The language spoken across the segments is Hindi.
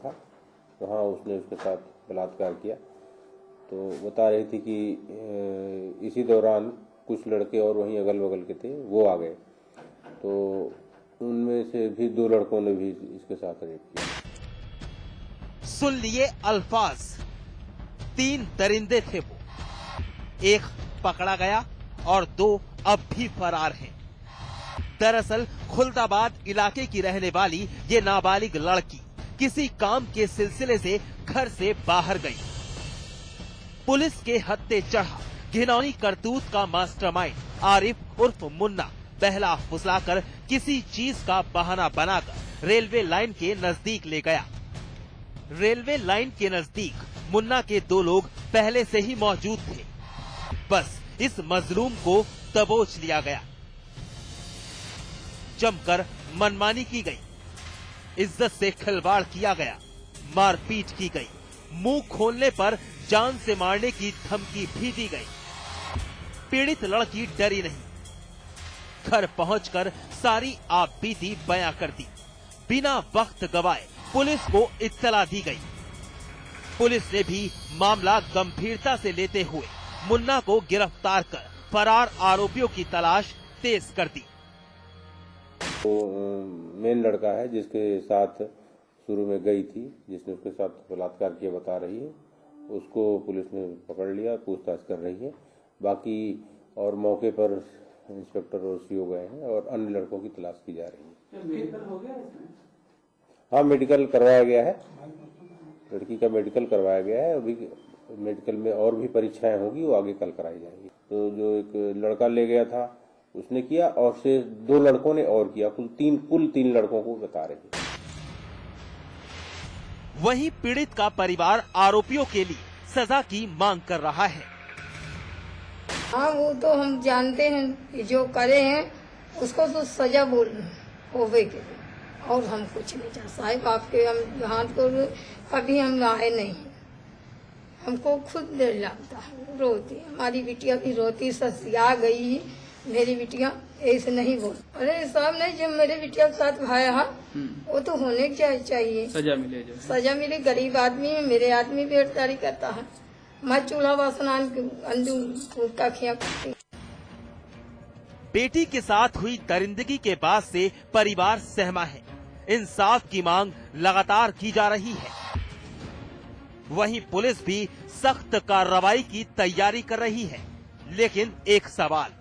था, तो हाँ उसने उसके साथ बलात्कार किया। तो बता रही थी कि इसी दौरान कुछ लड़के और वहीं अगल बगल के थे, वो आ गए, तो उनमें से भी 2 लड़कों ने भी इसके साथ रेप किया। सुन लिए अल्फाज, 3 दरिंदे थे वो, 1 पकड़ा गया और 2 अब भी फरार हैं। दरअसल खुलदाबाद इलाके की रहने वाली ये नाबालिग लड़की किसी काम के सिलसिले से घर से बाहर गई। पुलिस के हत्थे चढ़ा घिनौनी करतूत का मास्टरमाइंड आरिफ उर्फ मुन्ना बहला फुसलाकर किसी चीज का बहाना बनाकर रेलवे लाइन के नजदीक ले गया। रेलवे लाइन के नजदीक मुन्ना के 2 लोग पहले से ही मौजूद थे। बस इस मजलूम को दबोच लिया गया। जमकर मनमानी की गई, इज्जत से खिलवाड़ किया गया, मारपीट की गई, मुंह खोलने पर जान से मारने की धमकी भी दी गई। पीड़ित लड़की डरी नहीं, घर पहुंचकर सारी आपबीती बयां कर दी। बिना वक्त गवाए पुलिस को इत्तला दी गई। पुलिस ने भी मामला गंभीरता से लेते हुए मुन्ना को गिरफ्तार कर फरार आरोपियों की तलाश तेज कर दी। तो मेन लड़का है जिसके साथ शुरू में गई थी, जिसने उसके साथ बलात्कार किया बता रही है, उसको पुलिस ने पकड़ लिया, पूछताछ कर रही है। बाकी और मौके पर इंस्पेक्टर और सीओ गए हैं और अन्य लड़कों की तलाश की जा रही है। मेडिकल हो गया इसमें? हाँ, मेडिकल करवाया गया है, लड़की का मेडिकल करवाया गया है। अभी मेडिकल में और भी परीक्षाएं होगी, वो आगे कल कराई जाएंगी। तो जो एक लड़का ले गया था उसने किया और से 2 लड़कों ने और किया, कुल 3 लड़कों को बता रही है। वहीं पीड़ित का परिवार आरोपियों के लिए सजा की मांग कर रहा है। हाँ, वो तो हम जानते हैं कि जो करे हैं उसको तो सजा बोल होवे के लिए, और हम कुछ नहीं चाहते साहब। आपके हम यहाँ तो कभी हम आए नहीं, हमको खुद डर लगता है, रोती। हमारी बिटिया भी रोती, ससिया गई मेरी बिटिया, ऐसे नहीं बोल। अरे साहब नहीं, जब मेरे बिटिया के साथ भाई है वो तो होने चाहिए, सजा मिले। सजा मिले, गरीब आदमी है, मेरे आदमी बेड़दारी करता है, मैं चूल्हा वासन अंदू का खिया करती। बेटी के साथ हुई दरिंदगी के बाद से परिवार सहमा है। इंसाफ की मांग लगातार की जा रही है। वहीं पुलिस भी सख्त कार्रवाई की तैयारी कर रही है। लेकिन एक सवाल,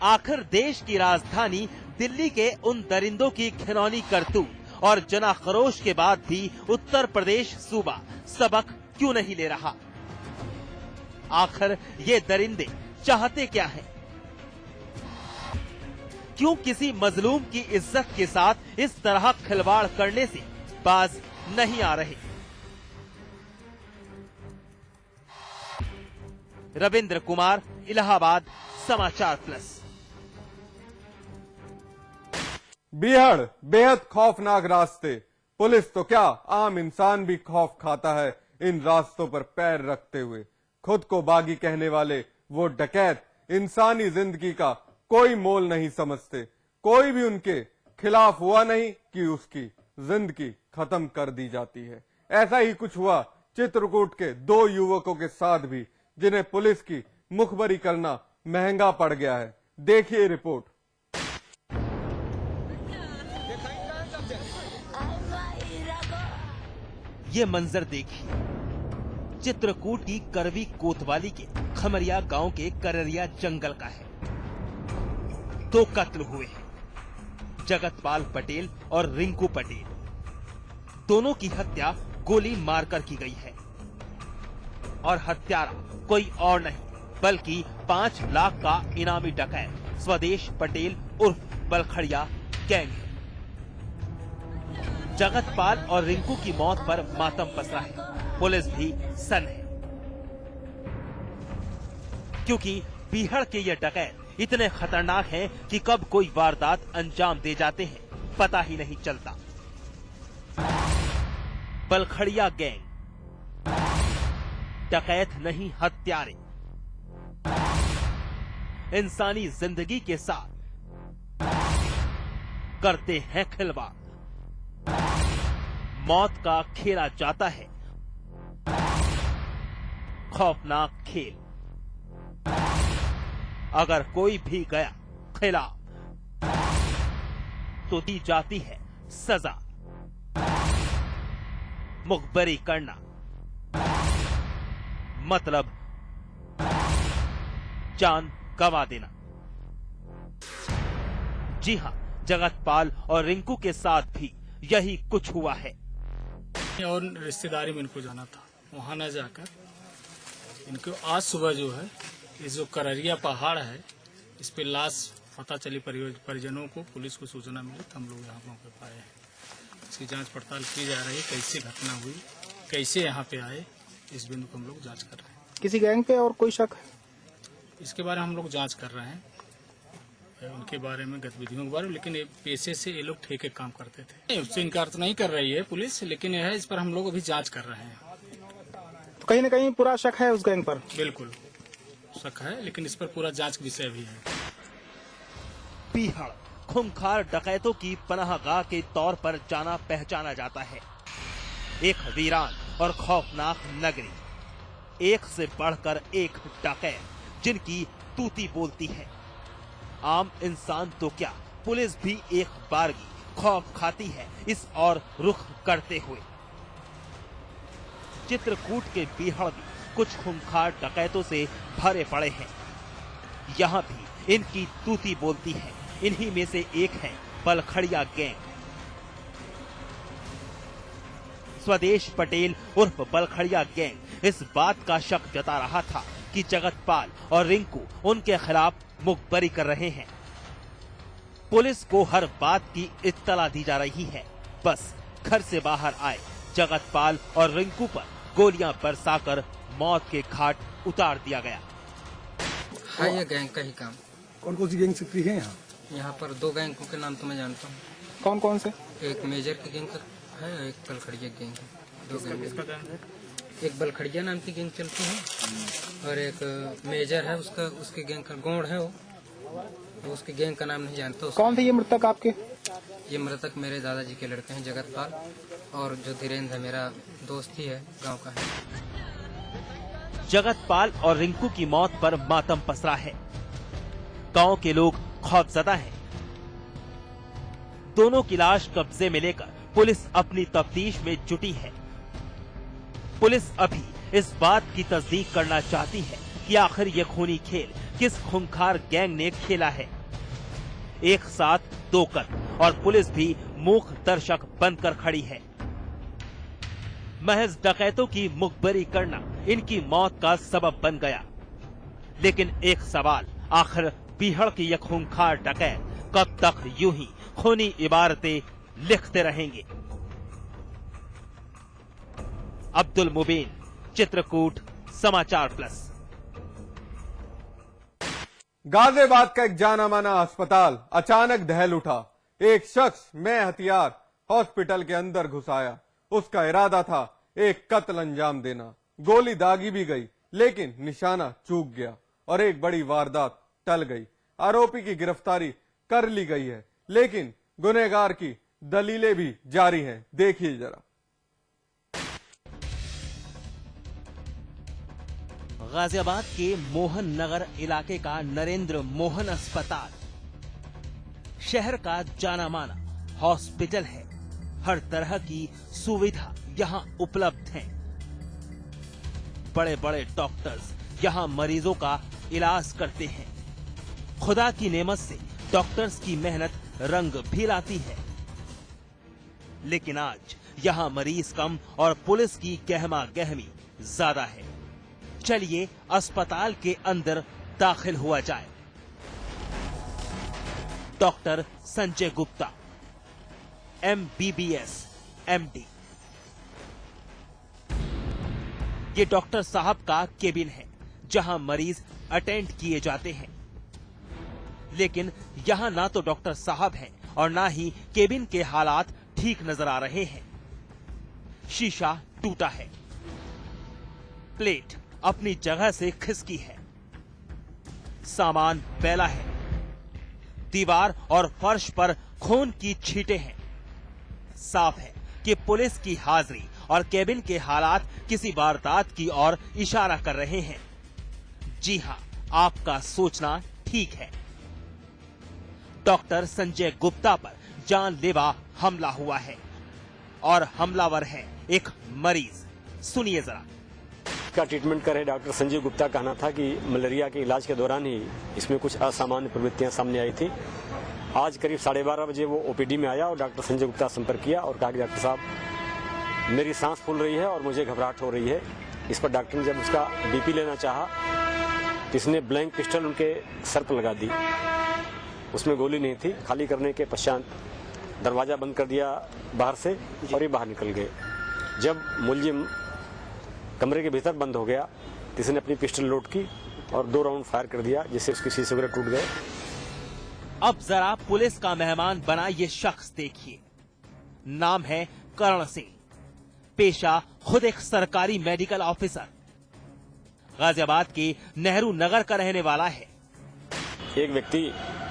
आखिर देश की राजधानी दिल्ली के उन दरिंदों की घिनौनी करतूत और जनाखरोश के बाद भी उत्तर प्रदेश सूबा सबक क्यों नहीं ले रहा? आखिर ये दरिंदे चाहते क्या हैं? क्यों किसी मजलूम की इज्जत के साथ इस तरह खिलवाड़ करने से बाज नहीं आ रहे? रविंद्र कुमार, इलाहाबाद, समाचार प्लस। बीहड़ बेहद खौफनाक रास्ते। पुलिस तो क्या, आम इंसान भी खौफ खाता है इन रास्तों पर पैर रखते हुए। खुद को बागी कहने वाले वो डकैत इंसानी जिंदगी का कोई मोल नहीं समझते। कोई भी उनके खिलाफ हुआ नहीं कि उसकी जिंदगी खत्म कर दी जाती है। ऐसा ही कुछ हुआ चित्रकूट के 2 युवकों के साथ भी, जिन्हें पुलिस की मुखबरी करना महंगा पड़ गया है। देखिए रिपोर्ट। ये मंजर देखिए, चित्रकूट की करवी कोतवाली के खमरिया गांव के कररिया जंगल का है। 2 कत्ल हुए हैं, जगतपाल पटेल और रिंकू पटेल। दोनों की हत्या गोली मारकर की गई है और हत्यारा कोई और नहीं बल्कि 5 लाख का इनामी डकैत स्वदेश पटेल उर्फ बलखड़िया गैंग है। जगतपाल और रिंकू की मौत पर मातम पसरा है। पुलिस भी सन है, क्योंकि बीहड़ के ये डकैत इतने खतरनाक हैं कि कब कोई वारदात अंजाम दे जाते हैं पता ही नहीं चलता। बलखड़िया गैंग डकैत नहीं, हत्यारे। इंसानी जिंदगी के साथ करते हैं खिलवाड़। मौत का खेला जाता है खौफनाक खेल। अगर कोई भी गया खिलाफ तो दी जाती है सजा। मुखबरी करना मतलब जान गंवा देना। जी हां, जगतपाल और रिंकू के साथ भी यही कुछ हुआ है। और रिश्तेदारी में इनको जाना था, वहां न जाकर इनको आज सुबह जो है ये जो कररिया पहाड़ है इस पे लाश पता चली। परिजनों को, पुलिस को सूचना मिली तो हम लोग यहाँ मौके पर आए हैं। इसकी जांच पड़ताल की जा रही है, कैसे घटना हुई, कैसे यहाँ पे आए, इस बिंदु को हम लोग जांच कर रहे हैं। किसी गैंग पे और कोई शक है? इसके बारे में हम लोग जांच कर रहे हैं, उनके बारे में, गतिविधियों के बारे में। लेकिन ये पेशे से ये लोग ठेके काम करते थे। उससे इनकार तो नहीं कर रही है पुलिस, लेकिन यह है इस पर हम लोग अभी जांच कर रहे हैं। तो कहीं न कहीं पूरा शक है उस गैंग पर? बिल्कुल शक है, लेकिन इस पर पूरा जांच विषय भी है। बीहड़ खूंखार डकैतों की पनाहगाह के तौर पर जाना पहचाना जाता है। एक वीरान और खौफनाक नगरी, एक से बढ़कर एक डकैत जिनकी तूती बोलती है। आम इंसान तो क्या, पुलिस भी एक बारगी खौफ खाती है इस और रुख करते हुए। चित्रकूट के बीहड़ भी कुछ खूंखार डकैतों से भरे पड़े हैं। यहाँ भी इनकी तूती बोलती है। इन्हीं में से एक है बलखड़िया गैंग। स्वदेश पटेल उर्फ बलखड़िया गैंग इस बात का शक जता रहा था कि जगतपाल और रिंकू उनके खिलाफ मुखबरी कर रहे हैं। पुलिस को हर बात की इत्तला दी जा रही है। बस घर से बाहर आए जगतपाल और रिंकू पर गोलियां बरसाकर मौत के घाट उतार दिया गया। हाँ, ये गैंग का ही काम। कौन कौन सी गैंग सक्रिय है यहाँ? यहाँ पर 2 गैंगों के नाम तो मैं जानता हूँ। कौन कौन से? एक मेजर की गैंग है, एक बलखड़िया गैंग है। 2 गैंग, एक बलखड़िया नाम की गैंग चलती है और एक मेजर है, उसके गैंग का गोंड है वो, तो उसके गैंग का नाम नहीं जानता। कौन थे ये मृतक आपके? ये मृतक मेरे दादाजी के लड़के हैं, जगतपाल, और जो धीरेन्द्र है मेरा दोस्त ही है, गाँव का है। जगतपाल और रिंकू की मौत पर मातम पसरा है। गांव के लोग खौफजदा हैं। दोनों की लाश कब्जे में लेकर पुलिस अपनी तफ्तीश में जुटी है। पुलिस अभी इस बात की तस्दीक करना चाहती है कि आखिर ये खूनी खेल किस खूंखार गैंग ने खेला है। एक साथ 2 कत्ल और पुलिस भी मूक दर्शक बनकर खड़ी है। महज डकैतों की मुखबरी करना इनकी मौत का सबब बन गया। लेकिन एक सवाल, आखिर बीहड़ के ये खूंखार डकैत कब तक यूं ही खूनी इबारतें लिखते रहेंगे? अब्दुल मुबीन, चित्रकूट, समाचार प्लस। गाजियाबाद का एक जाना माना अस्पताल अचानक दहल उठा। एक शख्स में हथियार हॉस्पिटल के अंदर घुस आया। उसका इरादा था एक कत्ल अंजाम देना। गोली दागी भी गई, लेकिन निशाना चूक गया और एक बड़ी वारदात टल गई। आरोपी की गिरफ्तारी कर ली गई है, लेकिन गुनहगार की दलीलें भी जारी हैं। देखिए जरा। गाजियाबाद के मोहन नगर इलाके का नरेंद्र मोहन अस्पताल शहर का जाना माना हॉस्पिटल है। हर तरह की सुविधा यहाँ उपलब्ध है। बड़े बड़े डॉक्टर्स यहाँ मरीजों का इलाज करते हैं। खुदा की नेमत से डॉक्टर्स की मेहनत रंग भी लाती है। लेकिन आज यहाँ मरीज कम और पुलिस की गहमा गहमी ज्यादा है। चलिए अस्पताल के अंदर दाखिल हुआ जाए। Doctor Sanjay Gupta, MBBS MD, ये डॉक्टर साहब का केबिन है जहां मरीज अटेंड किए जाते हैं। लेकिन यहां ना तो डॉक्टर साहब हैं और ना ही केबिन के हालात ठीक नजर आ रहे हैं। शीशा टूटा है, प्लेट अपनी जगह से खिसकी है, सामान फैला है, दीवार और फर्श पर खून की छींटें हैं। साफ है कि पुलिस की हाजिरी और केबिन के हालात किसी वारदात की ओर इशारा कर रहे हैं। जी हां, आपका सोचना ठीक है। डॉक्टर संजय गुप्ता पर जानलेवा हमला हुआ है और हमलावर है एक मरीज। सुनिए जरा। का ट्रीटमेंट कर रहे डॉक्टर संजय गुप्ता कहना था कि मलेरिया के इलाज के दौरान ही इसमें कुछ असामान्य प्रवृत्तियां सामने आई थी। आज करीब 12:30 बजे वो ओपीडी में आया और डॉक्टर संजय गुप्ता संपर्क किया और कहा कि डॉक्टर साहब मेरी सांस फूल रही है और मुझे घबराहट हो रही है। इस पर डॉक्टर ने जब उसका बीपी लेना चाहा तो इसने ब्लैंक पिस्टल उनके सर पर लगा दी। उसमें गोली नहीं थी। खाली करने के पश्चात दरवाजा बंद कर दिया बाहर से और ये बाहर निकल गए। जब मुलजिम कमरे के भीतर बंद हो गया तो इसने अपनी पिस्टल लोड की और 2 राउंड फायर कर दिया, जिससे उसके शीशे वगैरह टूट गए। अब जरा पुलिस का मेहमान बना ये शख्स देखिए। नाम है करण सिंह, पेशा खुद एक सरकारी मेडिकल ऑफिसर, गाजियाबाद के नेहरू नगर का रहने वाला है। एक व्यक्ति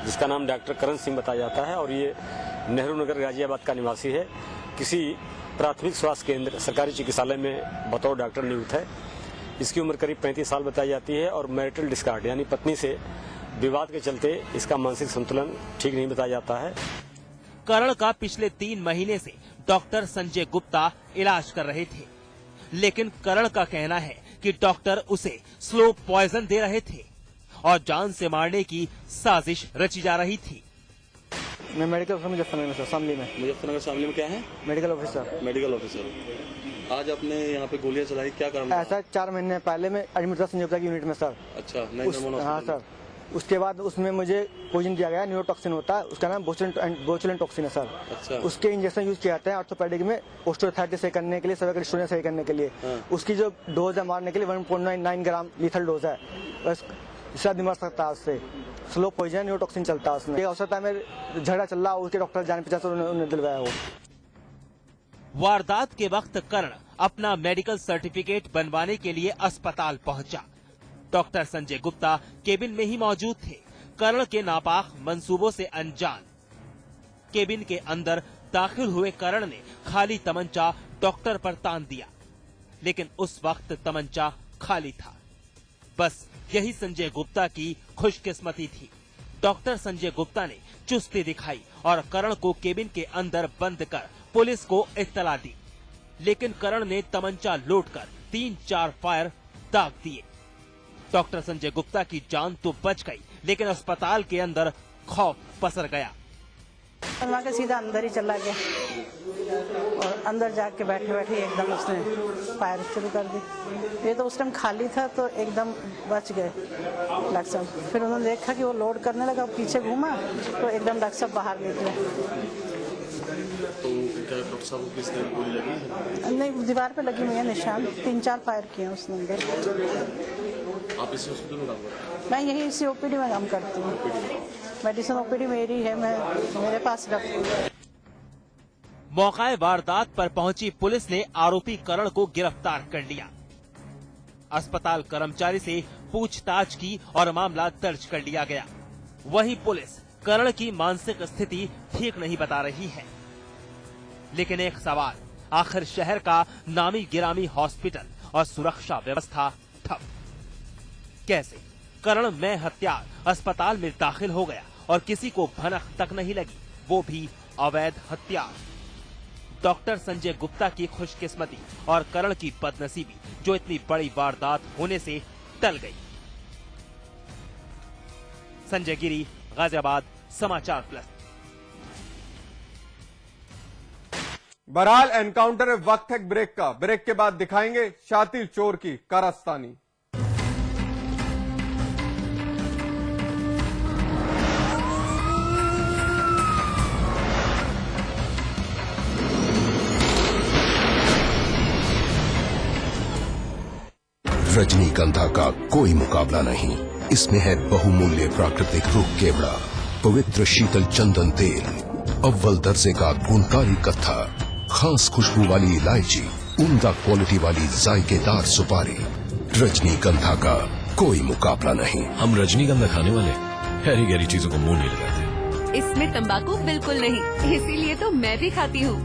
जिसका नाम डॉक्टर करण सिंह बताया जाता है और ये नेहरू नगर गाजियाबाद का निवासी है। किसी प्राथमिक स्वास्थ्य केंद्र सरकारी चिकित्सालय में बतौर डॉक्टर नियुक्त है। इसकी उम्र करीब 35 साल बताई जाती है और मैरिटल डिस्कार्ड यानी पत्नी से विवाद के चलते इसका मानसिक संतुलन ठीक नहीं बताया जाता है। करण का पिछले 3 महीने से डॉक्टर संजय गुप्ता इलाज कर रहे थे, लेकिन करण का कहना है कि डॉक्टर उसे स्लो पॉइजन दे रहे थे और जान से मारने की साजिश रची जा रही थी। मैं मेडिकल ऑफिसर मुजफ्फरनगर में सर, शामली में। मुजफ्फरनगर शामली में क्या है? Medical officer. Medical officer. आज आपने यहाँ पे गोलियां चलाई, क्या कारण? ऐसा 4 महीने पहले मैं एडमिट था संजय गुप्ता की यूनिट में सर। अच्छा, हाँ सर। उसके बाद उसमें मुझे पोइजन दिया गया, न्यूरोटॉक्सिन होता है, उसका नाम बोचुलिन टॉक्सिन है सर। अच्छा। उसके इंजेक्शन यूज किए जाते हैं ऑर्थोपेडिक में ऑस्टियोआर्थराइटिस सही करने के लिए, सर्वाइकल डिस्टोनिया सही करने के लिए। उसकी जो डोज है मारने के लिए 1.9 ग्राम लीथल डोज है। बस इसका मर सकता है उससे। स्लो पॉइजन न्यूरोटॉक्सिन चलता है उसमें। औसत में झगड़ा चल रहा, उसके डॉक्टर जान पहचान से उन्होंने दिलवाया हो। वारदात के वक्त करण अपना मेडिकल सर्टिफिकेट बनवाने के लिए अस्पताल पहुंचा। डॉक्टर संजय गुप्ता केबिन में ही मौजूद थे, करण के नापाक मंसूबों से अनजान। केबिन के अंदर दाखिल हुए करण ने खाली तमंचा डॉक्टर पर तान दिया, लेकिन उस वक्त तमंचा खाली था। बस यही संजय गुप्ता की खुशकिस्मती थी। डॉक्टर संजय गुप्ता ने चुस्ती दिखाई और करण को केबिन के अंदर बंद कर पुलिस को इत्तला दी, लेकिन करण ने तमंचा लोड कर 3-4 फायर दाग दिए। डॉक्टर संजय गुप्ता की जान तो बच गई, लेकिन अस्पताल के अंदर खौफ पसर गया। वहाँ के सीधा अंदर ही चला गया और अंदर जाके बैठे बैठे एकदम उसने फायर शुरू कर दी। ये तो उस टाइम खाली था तो एकदम बच गए डॉक्टर साहब। फिर उन्होंने देखा कि वो लोड करने लगा, पीछे घूमा तो एकदम डॉक्टर साहब बाहर निकले। तो क्या डॉक्टर साहब को किस तरह गोली लगी है? नहीं, दीवार पे लगी हुई है निशान, 3-4 फायर किए उसने अंदर। आप इसी हॉस्पिटल में काम करते हैं? मैं यही इसी ओपीडी में काम करती हूँ। मेडिसिन ओपीडी मेरी है, मेरे पास डॉक्टर। मौकाए वारदात पर पहुंची पुलिस ने आरोपी करण को गिरफ्तार कर लिया। अस्पताल कर्मचारी से पूछताछ की और मामला दर्ज कर लिया गया। वहीं पुलिस करण की मानसिक स्थिति ठीक नहीं बता रही है, लेकिन एक सवाल, आखिर शहर का नामी गिरामी हॉस्पिटल और सुरक्षा व्यवस्था ठप कैसे? करण में हत्यार अस्पताल में दाखिल हो गया और किसी को भनक तक नहीं लगी, वो भी अवैध हत्यार। डॉक्टर संजय गुप्ता की खुशकिस्मती और करण की बदनसीबी जो इतनी बड़ी वारदात होने से टल गई। संजय गिरी, गाजियाबाद, समाचार प्लस। बहरहाल एनकाउंटर में वक्त है ब्रेक का। ब्रेक के बाद दिखाएंगे शातिर चोर की कारस्तानी। रजनीगंधा का कोई मुकाबला नहीं। इसमें है बहुमूल्य प्राकृतिक रूप केवड़ा, पवित्र शीतल चंदन तेल, अव्वल दर्जे का गुणकारी कत्था, खास खुशबू वाली इलायची, उम्दा क्वालिटी वाली जायकेदार सुपारी। रजनीगंधा का कोई मुकाबला नहीं। हम रजनीगंधा खाने वाले हैरी गहरी चीजों को मुंह नहीं लगाते। इसमें तंबाकू बिल्कुल नहीं, इसीलिए तो मैं भी खाती हूँ।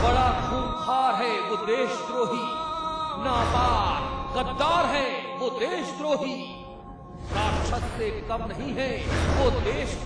बड़ा खूंखार है वो देशद्रोही, नापाक गद्दार है वो देशद्रोही, राक्षस से कम नहीं है वो देशद्रोही।